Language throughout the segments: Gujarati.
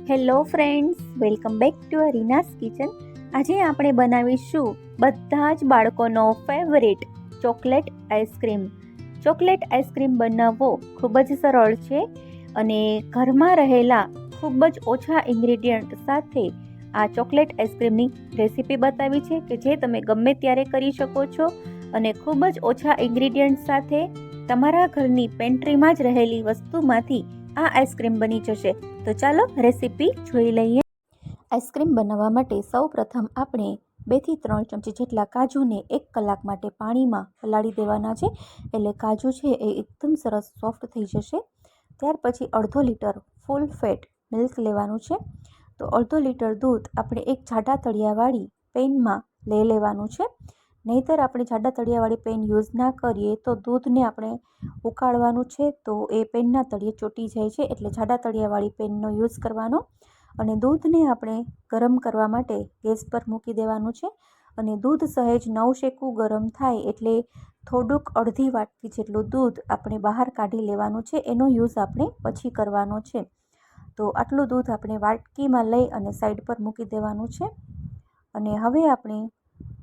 Hello friends, welcome back to Reena's kitchen. આજે આપણે બનાવીશું બધા જ બાળકોનો favourite chocolate ice cream. Chocolate ice cream બનાવવો ખૂબ જ સરળ છે અને ઘરમાં રહેલા ખૂબ જ ઓછા ઇન્ગ્રેડિયન્ટ સાથે આ ચોકલેટ આઈસ્ક્રીમની રેસીપી બતાવી છે કે જે તમે ગમે ત્યારે કરી શકો છો અને ખૂબ જ ઓછા ઇન્ગ્રેડિયન્ટ સાથે તમારા ઘરની પેન્ટ્રીમાં જ રહેલી વસ્તુમાંથી આ આઈસ્ક્રીમ બની જશે. તો ચાલો રેસીપી જોઈ લઈએ. આઈસ્ક્રીમ બનાવવા માટે સૌ પ્રથમ આપણે 2 થી 3 ચમચી જેટલા કાજુને 1 કલાક માટે પાણીમાં પલાળી દેવાના છે, એટલે કાજુ છે એ એકદમ સરસ સોફ્ટ થઈ જશે. ત્યાર પછી 1/2 લીટર ફૂલ ફેટ મિલ્ક લેવાનું છે. તો 1/2 લીટર દૂધ આપણે એક જાડા તળિયાવાળી પેનમાં લઈ લેવાનું છે. નહીંતર આપણે જાડા તળિયાવાળી પેન યુઝ ના કરીએ તો દૂધને આપણે ઉકાળવાનું છે તો એ પેનના તળિયે ચોંટી જાય છે, એટલે જાડા તળિયાવાળી પેનનો યુઝ કરવાનો. અને દૂધને આપણે ગરમ કરવા માટે ગેસ પર મૂકી દેવાનું છે અને દૂધ સહેજ નવશેકું ગરમ થાય એટલે થોડુંક અડધી વાટકી જેટલું દૂધ આપણે બહાર કાઢી લેવાનું છે, એનો યુઝ આપણે પછી કરવાનો છે. તો આટલું દૂધ આપણે વાટકીમાં લઈ અને સાઈડ પર મૂકી દેવાનું છે. અને હવે આપણે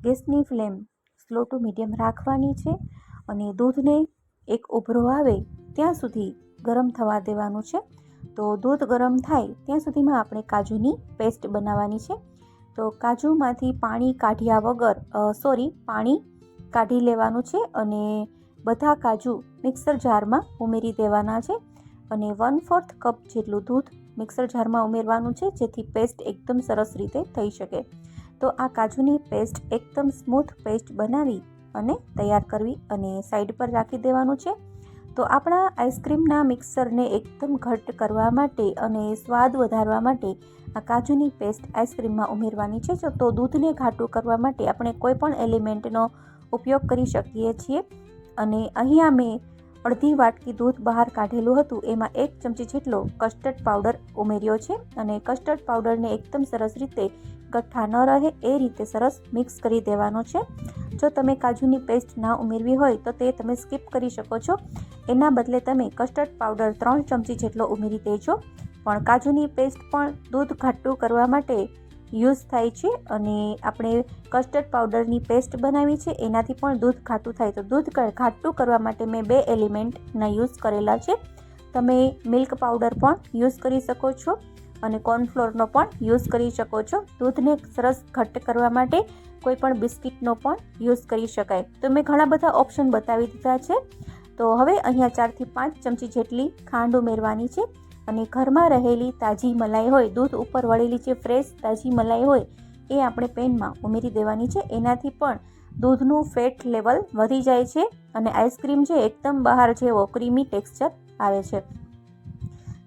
ગેસની ફ્લેમ સ્લો ટુ મીડિયમ રાખવાની છે અને દૂધને એક ઉભરો આવે ત્યાં સુધી ગરમ થવા દેવાનું છે. તો દૂધ ગરમ થાય ત્યાં સુધીમાં આપણે કાજુની પેસ્ટ બનાવવાની છે. તો કાજુમાંથી પાણી કાઢી લેવાનું છે અને બધા કાજુ મિક્સર જારમાં ઉમેરી દેવાના છે અને 1/4 કપ જેટલું દૂધ મિક્સર જારમાં ઉમેરવાનું છે, જેથી પેસ્ટ એકદમ સરસ રીતે થઈ શકે. તો આ કાજુની પેસ્ટ એકદમ સ્મૂથ પેસ્ટ બનાવી અને તૈયાર કરવી અને સાઈડ પર રાખી દેવાનું છે. તો આપણા આઈસ્ક્રીમના મિક્સરને એકદમ ઘટ્ટ કરવા માટે અને સ્વાદ વધારવા માટે આ કાજુની પેસ્ટ આઈસ્ક્રીમમાં ઉમેરવાની છે. તો દૂધને ઘાટું કરવા માટે આપણે કોઈ પણ એલિમેન્ટનો ઉપયોગ કરી શકીએ છીએ. અને અહીંયા મેં અડધી વાટકી દૂધ બહાર કાઢેલું હતું, એમાં 1 ચમચી જેટલો કસ્ટર્ડ પાવડર ઉમેર્યો છે અને કસ્ટર્ડ પાવડરને એકદમ સરસ રીતે ગઠ્ઠા ન રહે એ રીતે સરસ મિક્સ કરી દેવાનો છે. જો તમે કાજુની પેસ્ટ ના ઉમેરવી હોય તો તે તમે સ્કીપ કરી શકો છો. એના બદલે તમે કસ્ટર્ડ પાવડર 3 ચમચી જેટલો ઉમેરી દેજો. પણ કાજુની પેસ્ટ પણ દૂધ ઘાટું કરવા માટે યુઝ થાય છે અને આપણે કસ્ટર્ડ પાવડરની પેસ્ટ બનાવી છે એનાથી પણ દૂધ ઘાટું થાય. તો દૂધ ઘાટું કરવા માટે મેં 2 એલિમેન્ટના યુઝ કરેલા છે. તમે મિલ્ક પાવડર પણ યુઝ કરી શકો છો અને કોર્નફ્લોરનો પણ યુઝ કરી શકો છો. દૂધને સરસ ઘટ્ટ કરવા માટે કોઈ પણ બિસ્કિટનો પણ યુઝ કરી શકાય. તો મેં ઘણા બધા ઓપ્શન બતાવી દીધા છે. તો હવે અહીંયા 4 થી 5 ચમચી જેટલી ખાંડ ઉમેરવાની છે અને ઘરમાં રહેલી તાજી મલાઈ હોય, દૂધ ઉપર વળેલી જે ફ્રેશ તાજી મલાઈ હોય એ આપણે પેનમાં ઉમેરી દેવાની છે. એનાથી પણ દૂધનું ફેટ લેવલ વધી જાય છે અને આઈસ્ક્રીમ છે એકદમ બહાર જેવો ક્રીમી ટેક્સચર આવે છે.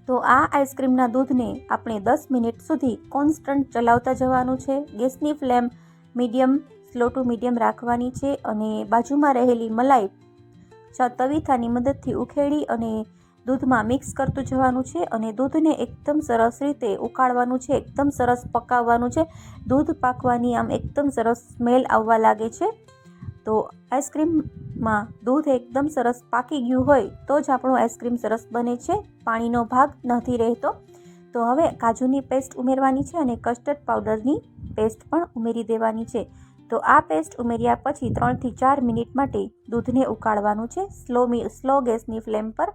તો આ આઈસ્ક્રીમના દૂધને આપણે 10 મિનિટ સુધી કોન્સ્ટન્ટ ચલાવતા જવાનું છે. ગેસની ફ્લેમ સ્લો ટુ મીડિયમ રાખવાની છે અને બાજુમાં રહેલી મલાઈ તવીથાની મદદથી ઉખેડી અને દૂધમાં મિક્સ કરતું જવાનું છે અને દૂધને એકદમ સરસ રીતે ઉકાળવાનું છે, એકદમ સરસ પકાવવાનું છે. દૂધ પાકવાની આમ એકદમ સરસ સ્મેલ આવવા લાગે છે. તો આઈસ્ક્રીમમાં દૂધ એકદમ સરસ પાકી ગયું હોય તો જ આપણું આઈસ્ક્રીમ સરસ બને છે, પાણીનો ભાગ નથી રહેતો. તો હવે કાજુની પેસ્ટ ઉમેરવાની છે અને કસ્ટર્ડ પાવડરની પેસ્ટ પણ ઉમેરી દેવાની છે. તો આ પેસ્ટ ઉમેર્યા પછી 3 થી 4 મિનિટ માટે દૂધને ઉકાળવાનું છે સ્લો ગેસની ફ્લેમ પર.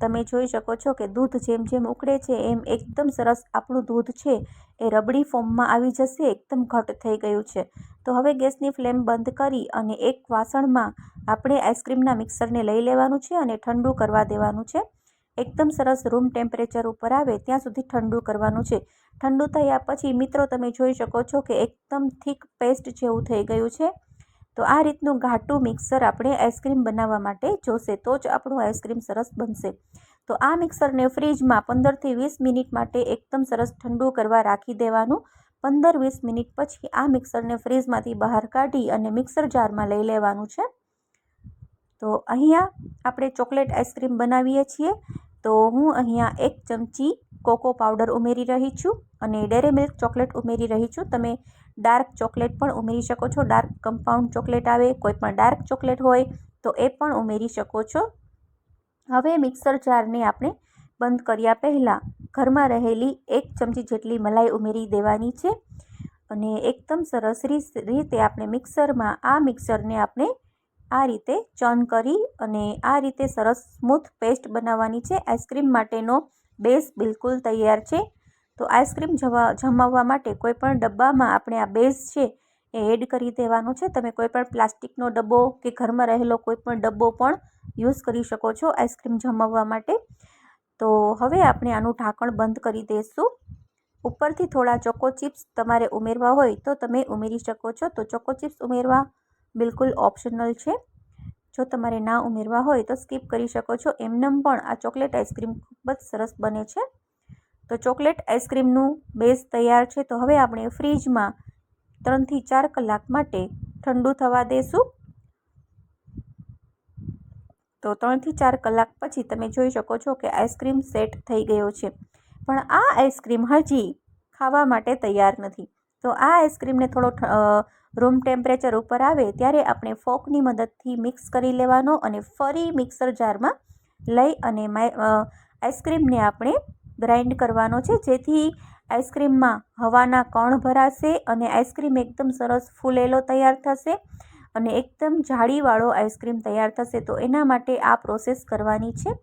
તમે જોઈ શકો છો કે દૂધ જેમ જેમ ઉકળે છે એમ એકદમ સરસ આપણું દૂધ છે એ રબડી ફોર્મમાં આવી જશે, એકદમ ઘટ્ટ થઈ ગયું છે. તો હવે ગેસની ફ્લેમ બંધ કરી અને એક વાસણમાં આપણે આઈસ્ક્રીમના મિક્સરને લઈ લેવાનું છે અને ઠંડુ કરવા દેવાનું છે. એકદમ સરસ રૂમ ટેમ્પરેચર ઉપર આવે ત્યાં સુધી ઠંડુ કરવાનું છે. ઠંડુ થયા પછી મિત્રો તમે જોઈ શકો છો કે એકદમ થીક પેસ્ટ જેવું થઈ ગયું છે. તો આ રીતનું ઘાટું મિક્સર આપણે આઈસ્ક્રીમ બનાવવા માટે જોશે, તો જ આપણું આઈસ્ક્રીમ સરસ બનશે. તો આ મિક્સરને ફ્રીજમાં 15 થી 20 મિનિટ માટે એકદમ સરસ ઠંડુ કરવા રાખી દેવાનું. 15-20 મિનિટ પછી આ મિક્સરને ફ્રીજમાંથી બહાર કાઢી અને મિક્સર જારમાં લઈ લેવાનું છે. તો અહીંયા આપણે ચોકલેટ આઈસ્ક્રીમ બનાવીએ છીએ. તો હું અહીંયા 1 ચમચી કોકો પાવડર ઉમેરી રહી છું અને ડેરી મિલ્ક ચોકલેટ ઉમેરી રહી છું. તમે ડાર્ક ચોકલેટ પણ ઉમેરી શકો છો. ડાર્ક કમ્પાઉન્ડ ચોકલેટ આવે, કોઈ પણ ડાર્ક ચોકલેટ હોય તો એ પણ ઉમેરી શકો છો. હવે મિક્સર જારને આપણે બંધ કર્યા પહેલાં ઘરમાં રહેલી 1 ચમચી જેટલી મલાઈ ઉમેરી દેવાની છે અને એકદમ સરસ રીતે આપણે મિક્સરને આપણે આ રીતે ચર્ન કરી અને આ રીતે સરસ સ્મૂથ પેસ્ટ બનાવવાની છે. આઈસ્ક્રીમ માટેનો બેઝ બિલકુલ તૈયાર છે. તો આઈસ્ક્રીમ જમાવવા માટે કોઈપણ ડબ્બામાં આપણે આ બેઝ છે એ એડ કરી દેવાનો છે. તમે કોઈપણ પ્લાસ્ટિકનો ડબ્બો કે ઘરમાં રહેલો કોઈપણ ડબ્બો પણ યુઝ કરી શકો છો આઈસ્ક્રીમ જમાવવા માટે. તો હવે આપણે આનું ઢાંકણ બંધ કરી દઈશું. ઉપરથી થોડા ચોકો ચિપ્સ તમારે ઉમેરવા હોય તો તમે ઉમેરી શકો છો. તો ચોકો ચિપ્સ ઉમેરવા બિલકુલ ઓપ્શનલ છે. જો તમારે ના ઉમેરવા હોય તો સ્કીપ કરી શકો છો. એમનેમ પણ આ ચોકલેટ આઈસ્ક્રીમ ખૂબ જ સરસ બને છે. તો ચોકલેટ આઈસ્ક્રીમનું બેઝ તૈયાર છે. તો હવે આપણે ફ્રીજમાં 3 થી 4 કલાક માટે ઠંડુ થવા દઈશું. તો 3 થી 4 કલાક પછી તમે જોઈ શકો છો કે આઈસ્ક્રીમ સેટ થઈ ગયો છે. પણ આ આઈસ્ક્રીમ હજી ખાવા માટે તૈયાર નથી. તો આ આઈસ્ક્રીમને થોડો રૂમ ટેમ્પરેચર ઉપર આવે ત્યારે આપણે ફોકની મદદથી મિક્સ કરી લેવાનો અને ફરી મિક્સર જારમાં લઈ અને આઈસ્ક્રીમને આપણે ગ્રાઇન્ડ કરવાનો છે, જેથી આઈસ્ક્રીમમાં હવાના કણ ભરાશે અને આઈસ્ક્રીમ એકદમ સરસ ફૂલેલો તૈયાર થશે અને એકદમ જાળીવાળો આઈસ્ક્રીમ તૈયાર થશે. તો એના માટે આ પ્રોસેસ કરવાની છે.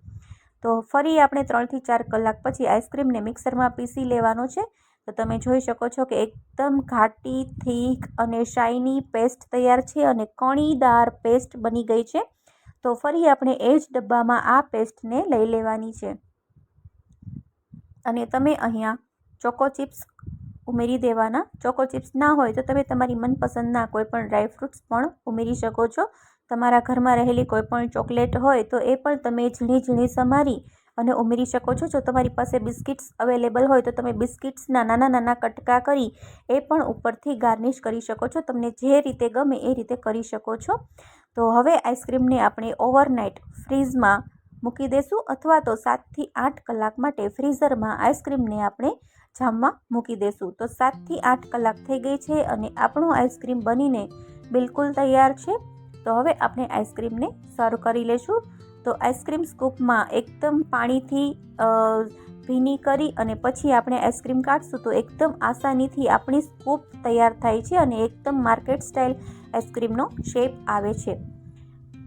તો ફરી આપણે 3 થી 4 કલાક પછી આઈસ્ક્રીમને મિક્સરમાં પીસી લેવાનો છે. તો તમે જોઈ શકો છો કે એકદમ ઘાટી, થીક અને શાઇની પેસ્ટ તૈયાર છે અને કણીદાર પેસ્ટ બની ગઈ છે. તો ફરી આપણે એ જ ડબ્બામાં આ પેસ્ટને લઈ લેવાની છે અને તમે અહીંયા ચોકો ચિપ્સ ઉમેરી દેવાના. ચોકો ચિપ્સ ના હોય તો તમે તમારી મનપસંદના કોઈપણ ડ્રાયફ્રૂટ્સ પણ ઉમેરી શકો છો. તમારા ઘરમાં રહેલી કોઈપણ ચોકલેટ હોય તો એ પણ તમે ઝીણી ઝીણી સમારી અને ઉમેરી શકો છો. જો તમારી પાસે બિસ્કિટ્સ અવેલેબલ હોય તો તમે બિસ્કિટ્સના નાના નાના કટકા કરી એ પણ ઉપરથી ગાર્નિશ કરી શકો છો. તમને જે રીતે ગમે એ રીતે કરી શકો છો. તો હવે આઈસ્ક્રીમને આપણે ઓવરનાઇટ ફ્રીઝમાં મૂકી દઈશું અથવા તો 7 થી 8 કલાક માટે ફ્રીઝરમાં આઈસ્ક્રીમને આપણે જામવા મૂકી દઈશું. તો 7 થી 8 કલાક થઈ ગઈ છે અને આપણું આઈસ્ક્રીમ બનીને બિલકુલ તૈયાર છે. તો હવે આપણે આઈસ્ક્રીમને સર્વ કરી લઈશું. તો આઈસ્ક્રીમ સ્કૂપમાં એકદમ પાણીથી ભીની કરી અને પછી આપણે આઈસ્ક્રીમ કાઢશું તો એકદમ આસાનીથી આપણી સ્કૂપ તૈયાર થાય છે અને એકદમ માર્કેટ સ્ટાઇલ આઈસ્ક્રીમનો શેપ આવે છે.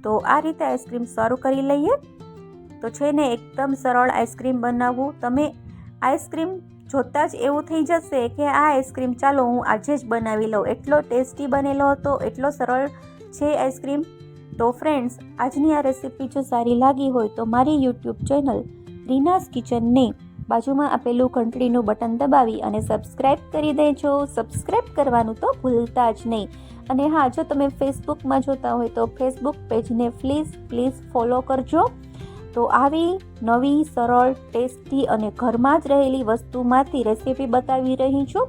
તો આ રીતે આઈસ્ક્રીમ સર્વ કરી લઈએ. તો છે ને એકદમ સરળ આઈસ્ક્રીમ બનાવવું. તમે આઈસ્ક્રીમ જોતાં જ એવું થઈ જશે કે આ આઈસ્ક્રીમ ચાલો હું આજે જ બનાવી લઉં. એટલો ટેસ્ટી બનેલો હતો, એટલો સરળ છે આઈસ્ક્રીમ. તો ફ્રેન્ડ્સ, આજની આ રેસીપી જો સારી લાગી હોય તો મારી યુટ્યુબ ચેનલ રીનાસ કિચનને બાજુમાં આપેલું ઘંટડીનું બટન દબાવી અને સબસ્ક્રાઈબ કરી દેજો. સબસ્ક્રાઈબ કરવાનું તો ભૂલતા જ નહીં. અને હા, જો તમે ફેસબુકમાં જોતા હોય તો ફેસબુક પેજને પ્લીઝ ફોલો કરજો. તો આવી નવી, સરળ, ટેસ્ટી અને ઘરમાં જ રહેલી વસ્તુમાંથી રેસીપી બતાવી રહી છું.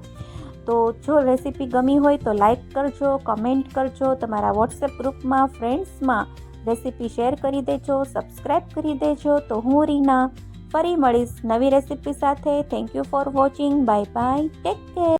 તો જો રેસીપી ગમી હોય તો લાઈક કરજો, કમેન્ટ કરજો, તમારા વોટ્સએપ ગ્રુપમાં, ફ્રેન્ડ્સમાં રેસીપી શેર કરી દેજો, સબસ્ક્રાઈબ કરી દેજો. તો હું રીના ફરી મળીશ નવી રેસીપી સાથે. Thank you for watching. Bye bye. Take care.